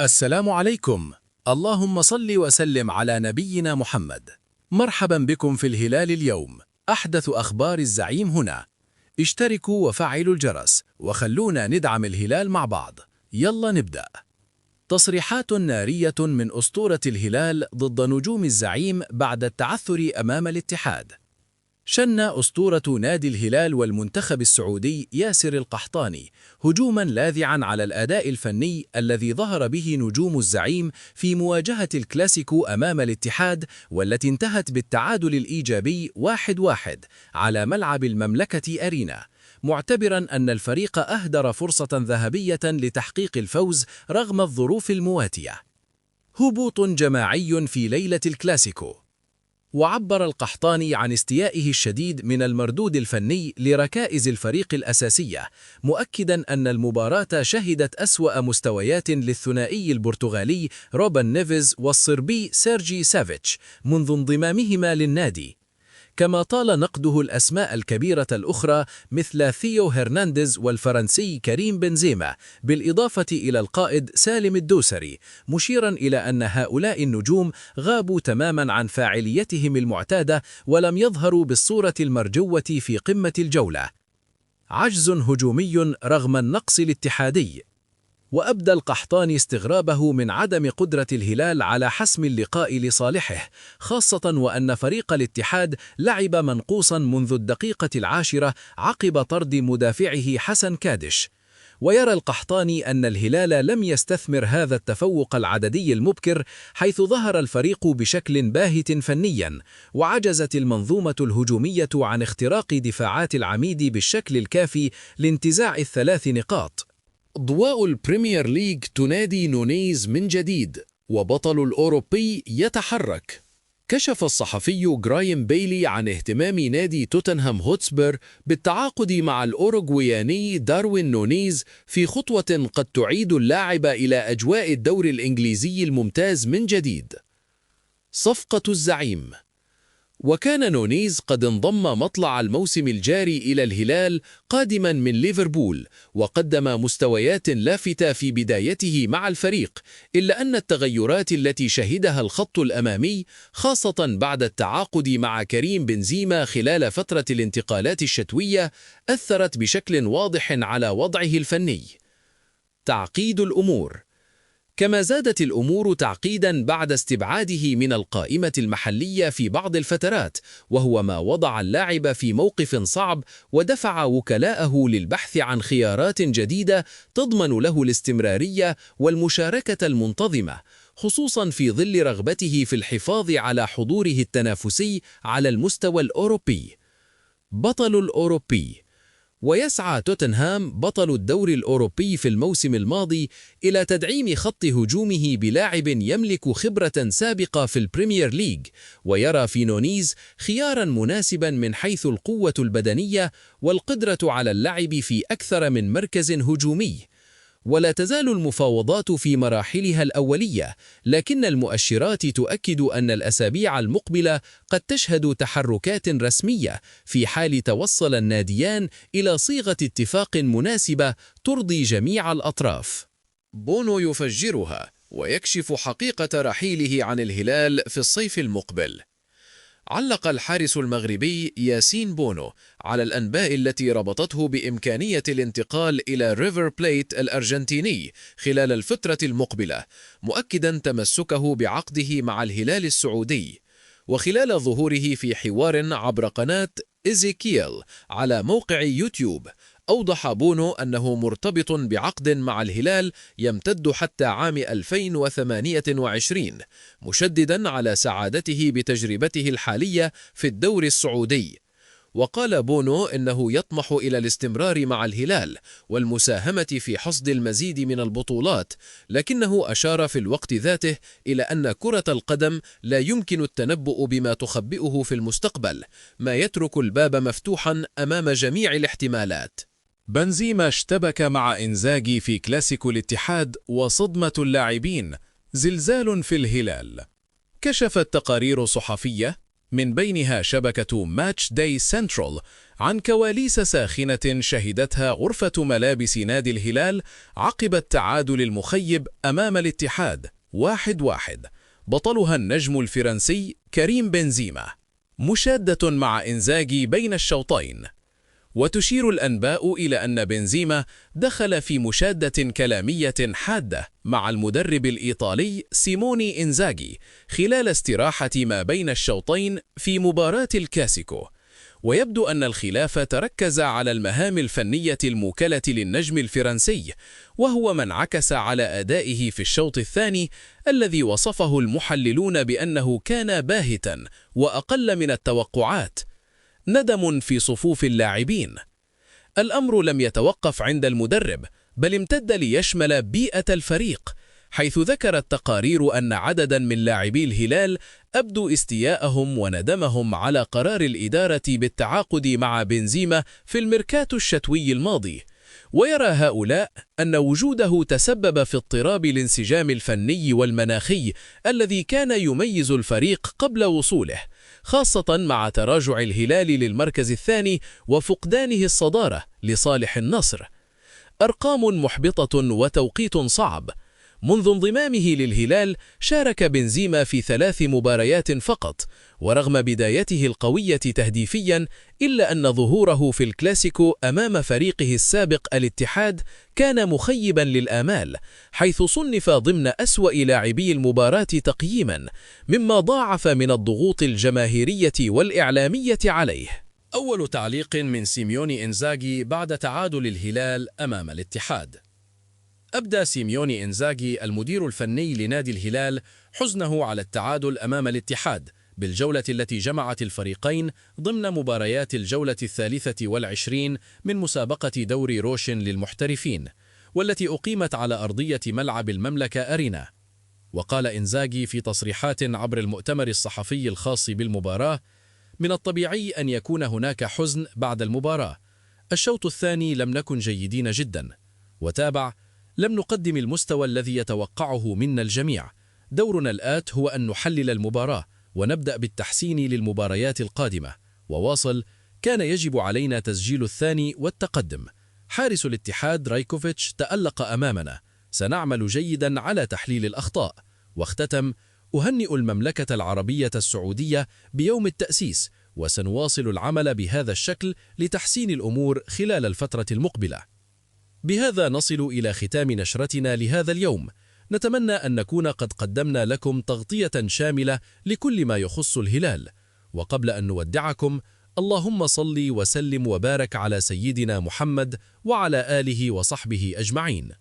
السلام عليكم. اللهم صل وسلم على نبينا محمد. مرحبا بكم في الهلال اليوم. أحدث أخبار الزعيم هنا. اشتركوا وفعلوا الجرس وخلونا ندعم الهلال مع بعض. يلا نبدأ. تصريحات نارية من أسطورة الهلال ضد نجوم الزعيم بعد التعثر أمام الاتحاد. شن أسطورة نادي الهلال والمنتخب السعودي ياسر القحطاني هجوماً لاذعاً على الأداء الفني الذي ظهر به نجوم الزعيم في مواجهة الكلاسيكو أمام الاتحاد، والتي انتهت بالتعادل الإيجابي 1-1 على ملعب المملكة أرينا، معتبراً أن الفريق أهدر فرصة ذهبية لتحقيق الفوز رغم الظروف المواتية. هبوط جماعي في ليلة الكلاسيكو. وعبر القحطاني عن استيائه الشديد من المردود الفني لركائز الفريق الأساسية، مؤكداً أن المباراة شهدت أسوأ مستويات للثنائي البرتغالي روبن نيفيز والصربي سيرجي سافيتش منذ انضمامهما للنادي، كما طال نقده الأسماء الكبيرة الأخرى مثل ثيو هرنانديز والفرنسي كريم بنزيما، بالإضافة إلى القائد سالم الدوسري، مشيرا إلى أن هؤلاء النجوم غابوا تماما عن فاعليتهم المعتادة ولم يظهروا بالصورة المرجوة في قمة الجولة. عجز هجومي رغم النقص الاتحادي. وأبدى القحطاني استغرابه من عدم قدرة الهلال على حسم اللقاء لصالحه، خاصة وأن فريق الاتحاد لعب منقوصا منذ الدقيقة 10 عقب طرد مدافعه حسن كادش. ويرى القحطاني أن الهلال لم يستثمر هذا التفوق العددي المبكر، حيث ظهر الفريق بشكل باهت فنيا، وعجزت المنظومة الهجومية عن اختراق دفاعات العميد بالشكل الكافي لانتزاع ال3 نقاط. ضواء البريمير ليج تنادي نونيز من جديد، وبطل الأوروبي يتحرك. كشف الصحفي غرايم بيلي عن اهتمام نادي توتنهام هوتسبير بالتعاقد مع الأوروغوياني داروين نونيز في خطوة قد تعيد اللاعب إلى أجواء الدوري الإنجليزي الممتاز من جديد. صفقة الزعيم. وكان نونيز قد انضم مطلع الموسم الجاري إلى الهلال قادما من ليفربول، وقدم مستويات لافتة في بدايته مع الفريق، إلا أن التغيرات التي شهدها الخط الأمامي، خاصة بعد التعاقد مع كريم بنزيما خلال فترة الانتقالات الشتوية، أثرت بشكل واضح على وضعه الفني. تعقيد الأمور. كما زادت الأمور تعقيداً بعد استبعاده من القائمة المحلية في بعض الفترات، وهو ما وضع اللاعب في موقف صعب ودفع وكلاءه للبحث عن خيارات جديدة تضمن له الاستمرارية والمشاركة المنتظمة، خصوصاً في ظل رغبته في الحفاظ على حضوره التنافسي على المستوى الأوروبي. بطل الأوروبي. ويسعى توتنهام بطل الدوري الأوروبي في الموسم الماضي إلى تدعيم خط هجومه بلاعب يملك خبرة سابقة في البريمير ليج، ويرى في نونيز خيارا مناسبا من حيث القوة البدنية والقدرة على اللعب في أكثر من مركز هجومي. ولا تزال المفاوضات في مراحلها الأولية، لكن المؤشرات تؤكد أن الأسابيع المقبلة قد تشهد تحركات رسمية في حال توصل الناديان إلى صيغة اتفاق مناسبة ترضي جميع الأطراف. بونو يفجرها ويكشف حقيقة رحيله عن الهلال في الصيف المقبل. علق الحارس المغربي ياسين بونو على الأنباء التي ربطته بإمكانية الانتقال إلى ريفر بليت الأرجنتيني خلال الفترة المقبلة، مؤكدا تمسكه بعقده مع الهلال السعودي. وخلال ظهوره في حوار عبر قناة إيزيكيل على موقع يوتيوب، أوضح بونو أنه مرتبط بعقد مع الهلال يمتد حتى عام 2028، مشددا على سعادته بتجربته الحالية في الدوري السعودي. وقال بونو إنه يطمح إلى الاستمرار مع الهلال والمساهمة في حصد المزيد من البطولات، لكنه أشار في الوقت ذاته إلى أن كرة القدم لا يمكن التنبؤ بما تخبئه في المستقبل، ما يترك الباب مفتوحا أمام جميع الاحتمالات. بنزيما اشتبك مع إنزاغي في كلاسيكو الاتحاد وصدمة اللاعبين، زلزال في الهلال. كشفت تقارير صحفية من بينها شبكة ماتش داي سنترال عن كواليس ساخنة شهدتها غرفة ملابس نادي الهلال عقب التعادل المخيب أمام الاتحاد 1-1، بطلها النجم الفرنسي كريم بنزيما، مشادة مع إنزاغي بين الشوطين. وتشير الأنباء إلى أن بنزيما دخل في مشادة كلامية حادة مع المدرب الإيطالي سيموني إنزاغي خلال استراحة ما بين الشوطين في مباراة الكلاسيكو. ويبدو أن الخلاف تركز على المهام الفنية الموكلة للنجم الفرنسي، وهو ما انعكس على أدائه في الشوط الثاني الذي وصفه المحللون بأنه كان باهتا وأقل من التوقعات. ندم في صفوف اللاعبين. الأمر لم يتوقف عند المدرب، بل امتد ليشمل بيئة الفريق، حيث ذكرت تقارير أن عددا من لاعبي الهلال أبدوا استياءهم وندمهم على قرار الإدارة بالتعاقد مع بنزيما في الميركاتو الشتوي الماضي. ويرى هؤلاء أن وجوده تسبب في اضطراب الانسجام الفني والمناخي الذي كان يميز الفريق قبل وصوله، خاصة مع تراجع الهلال للمركز الثاني وفقدانه الصدارة لصالح النصر. أرقام محبطة وتوقيت صعب. منذ انضمامه للهلال شارك بنزيما في 3 مباريات فقط، ورغم بدايته القوية تهديفيا إلا أن ظهوره في الكلاسيكو أمام فريقه السابق الاتحاد كان مخيبا للآمال، حيث صنف ضمن أسوأ لاعبي المباراة تقييما، مما ضاعف من الضغوط الجماهيرية والإعلامية عليه. أول تعليق من سيميوني إنزاغي بعد تعادل الهلال أمام الاتحاد. أبدى سيميوني إنزاغي المدير الفني لنادي الهلال حزنه على التعادل أمام الاتحاد بالجولة التي جمعت الفريقين ضمن مباريات الجولة 23 من مسابقة دوري روشن للمحترفين، والتي أقيمت على أرضية ملعب المملكة أرينا. وقال إنزاغي في تصريحات عبر المؤتمر الصحفي الخاص بالمباراة: من الطبيعي أن يكون هناك حزن بعد المباراة. الشوط الثاني لم نكن جيدين جدا. وتابع: لم نقدم المستوى الذي يتوقعه منا الجميع. دورنا الآت هو أن نحلل المباراة ونبدأ بالتحسين للمباريات القادمة. وواصل: كان يجب علينا تسجيل الثاني والتقدم. حارس الاتحاد رايكوفيتش تألق أمامنا. سنعمل جيدا على تحليل الأخطاء. واختتم: أهنئ المملكة العربية السعودية بيوم التأسيس، وسنواصل العمل بهذا الشكل لتحسين الأمور خلال الفترة المقبلة. بهذا نصل إلى ختام نشرتنا لهذا اليوم. نتمنى أن نكون قد قدمنا لكم تغطية شاملة لكل ما يخص الهلال. وقبل أن نودعكم، اللهم صل وسلم وبارك على سيدنا محمد وعلى آله وصحبه أجمعين.